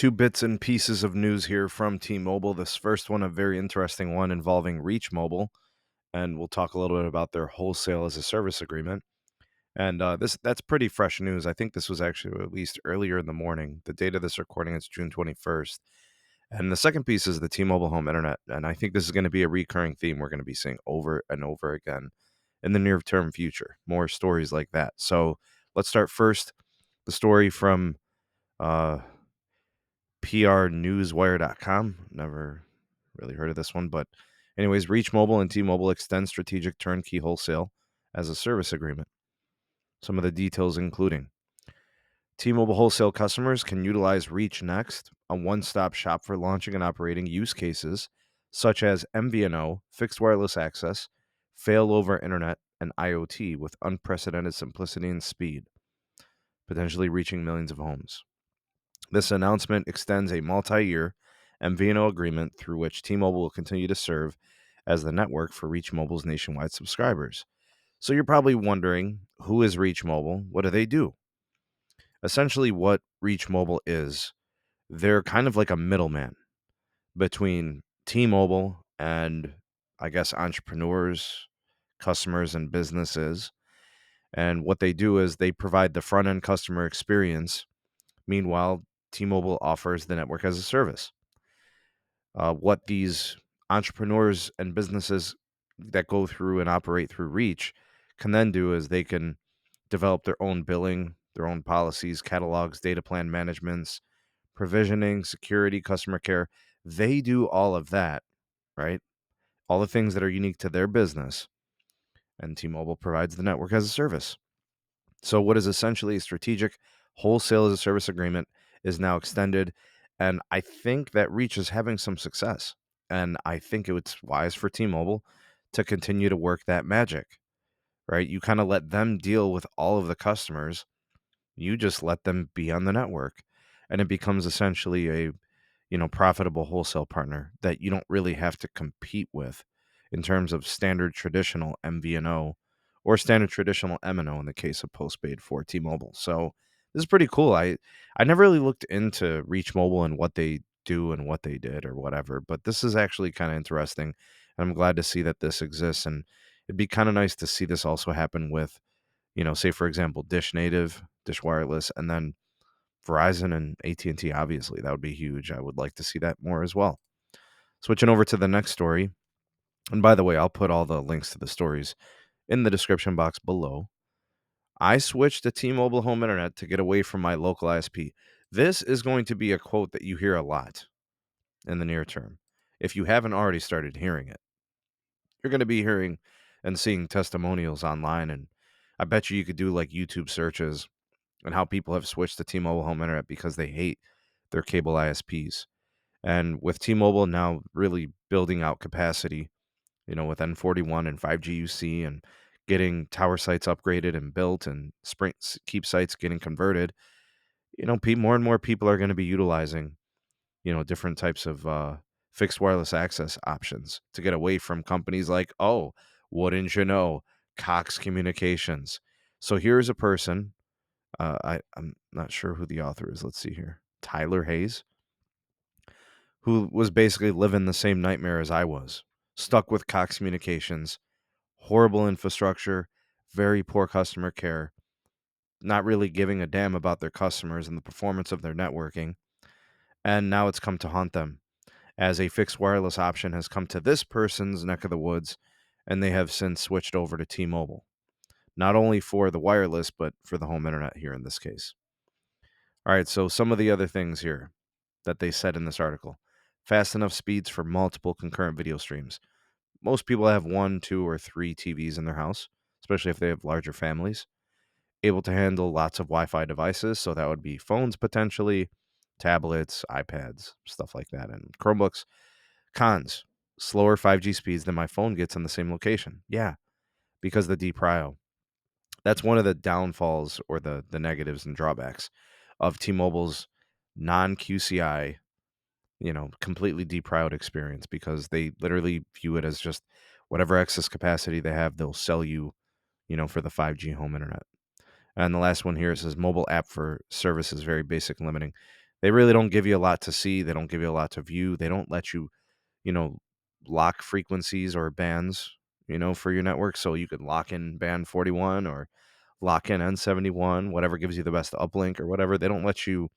Two bits and pieces of news here from T-Mobile. This first one, a very interesting one involving Reach Mobile, and we'll talk a little bit about their wholesale as a service agreement. And that's pretty fresh news. I think this was actually released earlier in the morning. The date of this recording is June 21st. And the second piece is the T-Mobile Home Internet, and I think this is going to be a recurring theme we're going to be seeing over and over again in the near-term future. More stories like that. So let's start first. The story from uh, prnewswire.com. Never really heard of this one, but anyways, Reach Mobile and T-Mobile extend strategic turnkey wholesale as a service agreement. Some of the details including T-Mobile wholesale customers can utilize Reach Next, a one-stop shop for launching and operating use cases such as MVNO, fixed wireless access, failover internet, and IoT with unprecedented simplicity and speed, potentially reaching millions of homes. This announcement extends a multi-year MVNO agreement through which T-Mobile will continue to serve as the network for Reach Mobile's nationwide subscribers. So you're probably wondering, who is Reach Mobile? What do they do? Essentially, what Reach Mobile is, they're kind of like a middleman between T-Mobile and, I guess, entrepreneurs, customers, and businesses. And what they do is they provide the front-end customer experience. Meanwhile, T-Mobile offers the network as a service. What these entrepreneurs and businesses that go through and operate through Reach can then do is they can develop their own billing, their own policies, catalogs, data plan managements, provisioning, security, customer care. They do all of that, right? All the things that are unique to their business. And T-Mobile provides the network as a service. So what is essentially a strategic wholesale as a service agreement is now extended. And I think that Reach is having some success. And I think it's wise for T-Mobile to continue to work that magic, right? You kind of let them deal with all of the customers. You just let them be on the network. And it becomes essentially a, profitable wholesale partner that you don't really have to compete with in terms of standard traditional MVNO or standard traditional MNO in the case of postpaid for T-Mobile. So this is pretty cool. I never really looked into Reach Mobile and what they do and what they did or whatever, but this is actually kind of interesting. And I'm glad to see that this exists. And it'd be kind of nice to see this also happen with, say for example, Dish Native, Dish Wireless, and then Verizon and AT&T. Obviously, that would be huge. I would like to see that more as well. Switching over to the next story. And by the way, I'll put all the links to the stories in the description box below. I switched to T-Mobile Home Internet to get away from my local ISP. This is going to be a quote that you hear a lot in the near term. If you haven't already started hearing it, you're going to be hearing and seeing testimonials online. And I bet you could do like YouTube searches and how people have switched to T-Mobile Home Internet because they hate their cable ISPs. And with T-Mobile now really building out capacity, with N41 and 5G UC and getting tower sites upgraded and built and Sprint keep sites getting converted, more and more people are going to be utilizing, different types of fixed wireless access options to get away from companies like, oh, wouldn't you know, Cox Communications. So here's a person, I'm not sure who the author is. Let's see here. Tyler Hayes, who was basically living the same nightmare as I was, stuck with Cox Communications, horrible infrastructure, very poor customer care, not really giving a damn about their customers and the performance of their networking. And now it's come to haunt them as a fixed wireless option has come to this person's neck of the woods, and they have since switched over to T-Mobile, not only for the wireless, but for the home internet here in this case. All right, so some of the other things here that they said in this article. Fast enough speeds for multiple concurrent video streams. Most people have 1, 2, or 3 TVs in their house, especially if they have larger families. Able to handle lots of Wi-Fi devices, so that would be phones potentially, tablets, iPads, stuff like that, and Chromebooks. Cons: slower 5G speeds than my phone gets in the same location. Yeah, because the DPRIO. That's one of the downfalls or the negatives and drawbacks of T-Mobile's non-QCI, completely deprived experience, because they literally view it as just whatever excess capacity they have, they'll sell you, for the 5G home internet. And the last one here, it says mobile app for service is very basic and limiting. They really don't give you a lot to see. They don't give you a lot to view. They don't let you, you know, lock frequencies or bands, for your network. So you could lock in band 41 or lock in N71, whatever gives you the best uplink or whatever. They don't let you,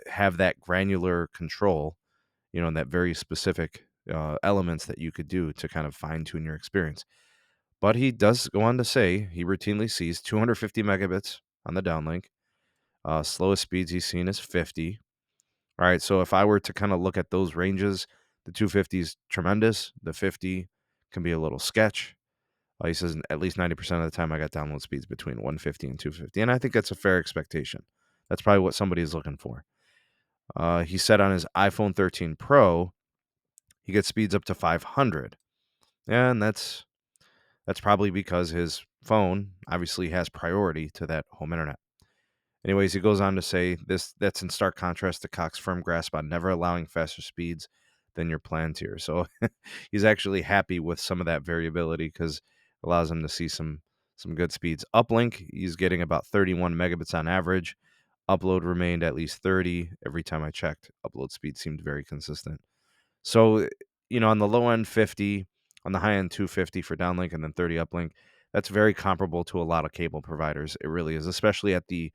have that granular control, and that very specific elements that you could do to kind of fine tune your experience. But he does go on to say he routinely sees 250 megabits on the downlink. Slowest speeds he's seen is 50. All right, so if I were to kind of look at those ranges, the 250 is tremendous. The 50 can be a little sketch. He says at least 90% of the time I got download speeds between 150 and 250. And I think that's a fair expectation. That's probably what somebody is looking for. He said on his iPhone 13 Pro, he gets speeds up to 500. And that's probably because his phone obviously has priority to that home internet. Anyways, he goes on to say that's in stark contrast to Cox's firm grasp on never allowing faster speeds than your plan tier. So he's actually happy with some of that variability because it allows him to see some good speeds. Uplink, he's getting about 31 megabits on average. Upload remained at least 30. Every time I checked, upload speed seemed very consistent. So, on the low end 50, on the high end 250 for downlink and then 30 uplink, that's very comparable to a lot of cable providers. It really is, especially at the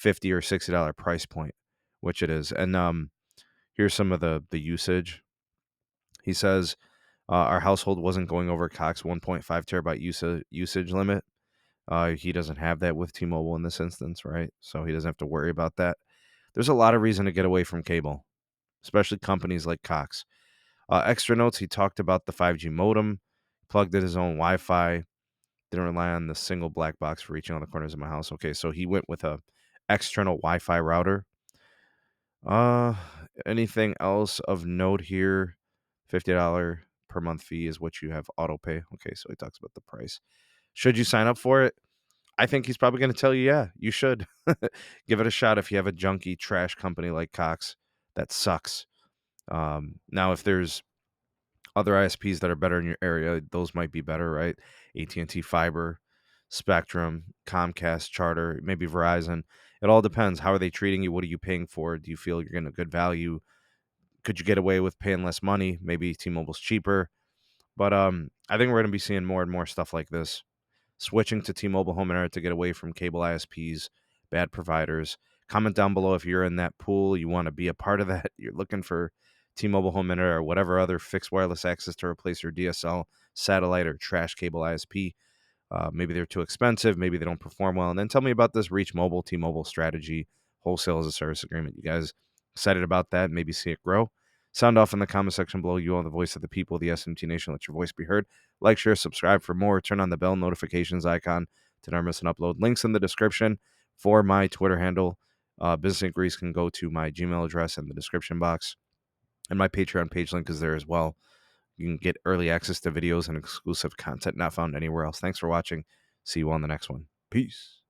$50 or $60 price point, which it is. And here's some of the usage. He says our household wasn't going over Cox 1.5 terabyte usage limit. He doesn't have that with T-Mobile in this instance, right? So he doesn't have to worry about that. There's a lot of reason to get away from cable, especially companies like Cox. Extra notes, he talked about the 5G modem, plugged in his own Wi-Fi, didn't rely on the single black box for reaching all the corners of my house. Okay, so he went with a external Wi-Fi router. Uh, Anything else of note here? $50 per month fee is what you have auto pay. Okay, so he talks about the price. Should you sign up for it? I think he's probably going to tell you, yeah, you should. Give it a shot if you have a junky trash company like Cox that sucks. Now, if there's other ISPs that are better in your area, those might be better, right? AT&T Fiber, Spectrum, Comcast, Charter, maybe Verizon. It all depends. How are they treating you? What are you paying for? Do you feel you're getting a good value? Could you get away with paying less money? Maybe T-Mobile's cheaper. But I think we're going to be seeing more and more stuff like this. Switching to T-Mobile Home Internet to get away from cable ISPs, bad providers. Comment down below if you're in that pool, you want to be a part of that. You're looking for T-Mobile Home Internet or whatever other fixed wireless access to replace your DSL, satellite, or trash cable ISP. Maybe they're too expensive. Maybe they don't perform well. And then tell me about this Reach Mobile, T-Mobile strategy, wholesale as a service agreement. You guys excited about that? Maybe see it grow? Sound off in the comment section below. You are the voice of the people, the SMT Nation. Let your voice be heard. Like, share, subscribe for more. Turn on the bell notifications icon to never miss an upload. Links in the description for my Twitter handle. Business inquiries can go to my Gmail address in the description box. And my Patreon page link is there as well. You can get early access to videos and exclusive content not found anywhere else. Thanks for watching. See you on the next one. Peace.